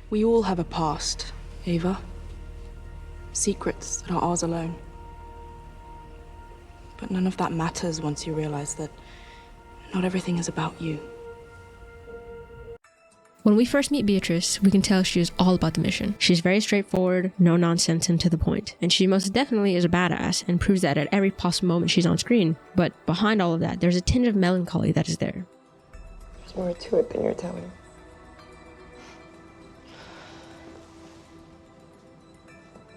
We all have a past, Ava. Secrets that are ours alone. But none of that matters once you realize that not everything is about you. When we first meet Beatrice, we can tell she is all about the mission. She's very straightforward, no nonsense, and to the point. And she most definitely is a badass and proves that at every possible moment she's on screen. But behind all of that, there's a tinge of melancholy that is there. There's more to it than you're telling.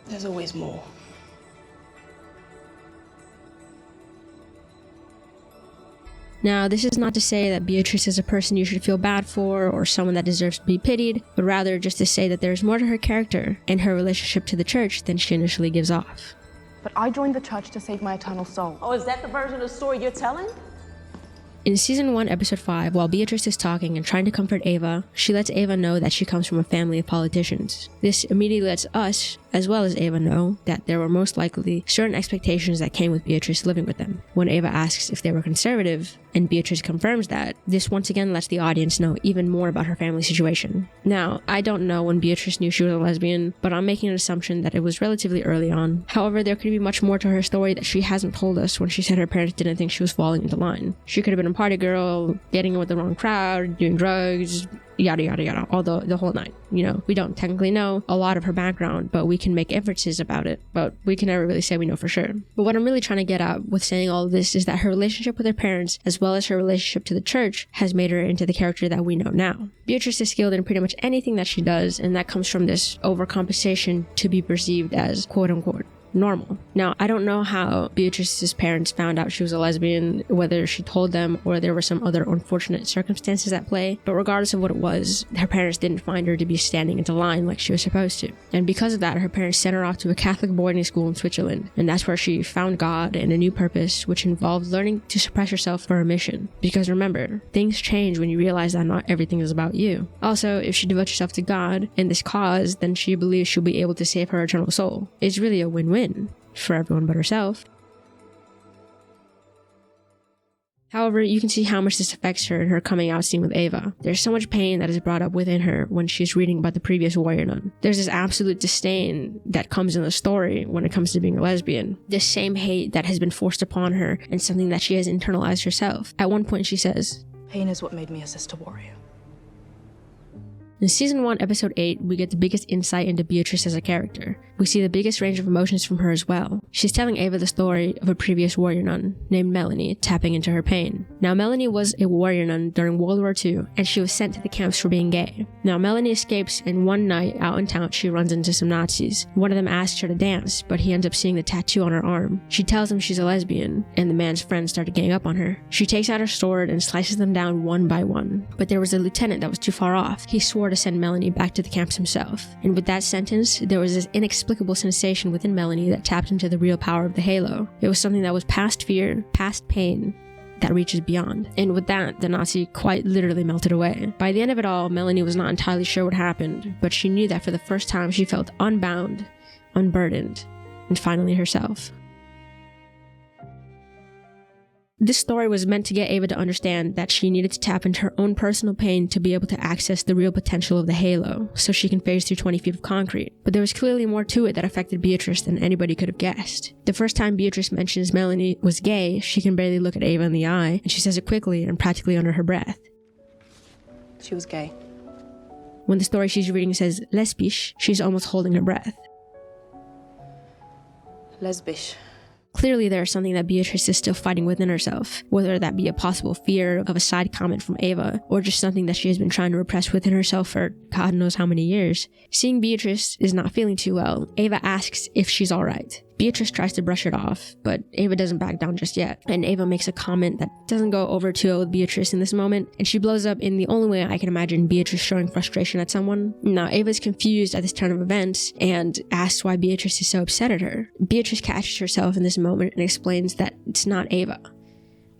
There's always more. Now, this is not to say that Beatrice is a person you should feel bad for or someone that deserves to be pitied, but rather just to say that there's more to her character and her relationship to the church than she initially gives off. But I joined the church to save my eternal soul. Oh, is that the version of the story you're telling? In season 1, episode 5, while Beatrice is talking and trying to comfort Ava, she lets Ava know that she comes from a family of politicians. This immediately lets us, as well as Ava, know that there were most likely certain expectations that came with Beatrice living with them. When Ava asks if they were conservative, and Beatrice confirms that, this once again lets the audience know even more about her family situation. Now, I don't know when Beatrice knew she was a lesbian, but I'm making an assumption that it was relatively early on. However, there could be much more to her story that she hasn't told us when she said her parents didn't think she was falling into line. She could have been a party girl, getting in with the wrong crowd, doing drugs, yada yada yada, all the whole nine. You know, we don't technically know a lot of her background, but we can make inferences about it, but we can never really say we know for sure. But what I'm really trying to get at with saying all of this is that her relationship with her parents, as well as her relationship to the church, has made her into the character that we know now. Beatrice is skilled in pretty much anything that she does, and that comes from this overcompensation to be perceived as quote-unquote normal. Now, I don't know how Beatrice's parents found out she was a lesbian, whether she told them or there were some other unfortunate circumstances at play, but regardless of what it was, her parents didn't find her to be standing into line like she was supposed to. And because of that, her parents sent her off to a Catholic boarding school in Switzerland, and that's where she found God and a new purpose, which involved learning to suppress herself for her mission. Because remember, things change when you realize that not everything is about you. Also, if she devotes herself to God and this cause, then she believes she'll be able to save her eternal soul. It's really a win-win for everyone but herself. However, you can see how much this affects her in her coming out scene with Ava. There's so much pain that is brought up within her when she's reading about the previous warrior nun. There's this absolute disdain that comes in the story when it comes to being a lesbian. This same hate that has been forced upon her and something that she has internalized herself. At one point she says, "Pain is what made me a sister warrior." In season 1, episode 8, we get the biggest insight into Beatrice as a character. We see the biggest range of emotions from her as well. She's telling Ava the story of a previous warrior nun named Melanie, tapping into her pain. Now, Melanie was a warrior nun during World War II, and she was sent to the camps for being gay. Now, Melanie escapes, and one night out in town, she runs into some Nazis. One of them asks her to dance, but he ends up seeing the tattoo on her arm. She tells him she's a lesbian, and the man's friends start to gang up on her. She takes out her sword and slices them down one by one. But there was a lieutenant that was too far off. He swore to send Melanie back to the camps himself. And with that sentence, there was this inexplicable sensation within Melanie that tapped into the real power of the halo. It was something that was past fear, past pain, that reaches beyond. And with that, the Nazi quite literally melted away. By the end of it all, Melanie was not entirely sure what happened, but she knew that for the first time she felt unbound, unburdened, and finally herself. This story was meant to get Ava to understand that she needed to tap into her own personal pain to be able to access the real potential of the halo, so she can phase through 20 feet of concrete. But there was clearly more to it that affected Beatrice than anybody could have guessed. The first time Beatrice mentions Melanie was gay, she can barely look at Ava in the eye, and she says it quickly and practically under her breath. She was gay. When the story she's reading says lesbisch, she's almost holding her breath. Lesbisch. Clearly there's something that Beatrice is still fighting within herself, whether that be a possible fear of a side comment from Ava, or just something that she has been trying to repress within herself for God knows how many years. Seeing Beatrice is not feeling too well, Ava asks if she's alright. Beatrice tries to brush it off, but Ava doesn't back down just yet, and Ava makes a comment that doesn't go over too well with Beatrice in this moment, and she blows up in the only way I can imagine Beatrice showing frustration at someone. Now, Ava's confused at this turn of events, and asks why Beatrice is so upset at her. Beatrice catches herself in this moment and explains that it's not Ava,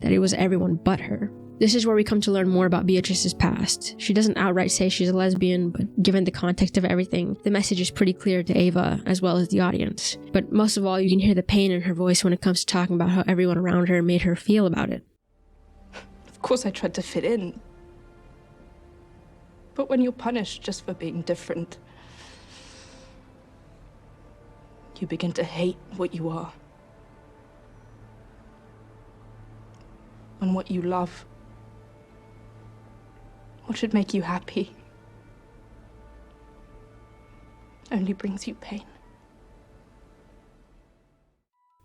that it was everyone but her. This is where we come to learn more about Beatrice's past. She doesn't outright say she's a lesbian, but given the context of everything, the message is pretty clear to Ava as well as the audience. But most of all, you can hear the pain in her voice when it comes to talking about how everyone around her made her feel about it. Of course I tried to fit in. But when you're punished just for being different, you begin to hate what you are. When what you love, what should make you happy, only brings you pain.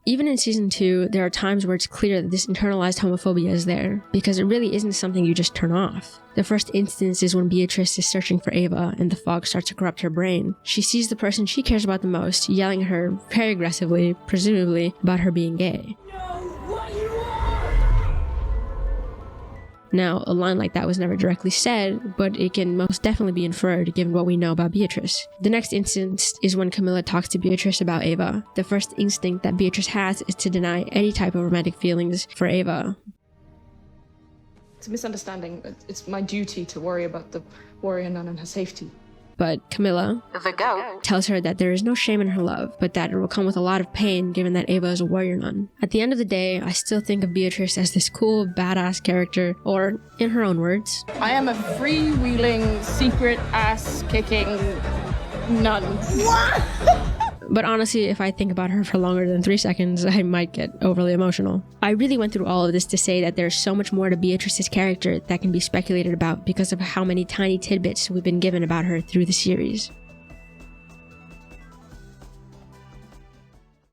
Even in season 2, there are times where it's clear that this internalized homophobia is there, because it really isn't something you just turn off. The first instance is when Beatrice is searching for Ava and the fog starts to corrupt her brain. She sees the person she cares about the most yelling at her very aggressively, presumably about her being gay. Now, a line like that was never directly said, but it can most definitely be inferred given what we know about Beatrice. The next instance is when Camilla talks to Beatrice about Ava. The first instinct that Beatrice has is to deny any type of romantic feelings for Ava. It's a misunderstanding. It's my duty to worry about the warrior nun and her safety. But Camilla, The goat. tells her that there is no shame in her love, but that it will come with a lot of pain given that Ava is a warrior nun. At the end of the day, I still think of Beatrice as this cool, badass character, or, in her own words, I am a freewheeling, secret ass-kicking nun. but honestly, if I think about her for longer than 3 seconds, I might get overly emotional. I really went through all of this to say that there's so much more to Beatrice's character that can be speculated about because of how many tiny tidbits we've been given about her through the series.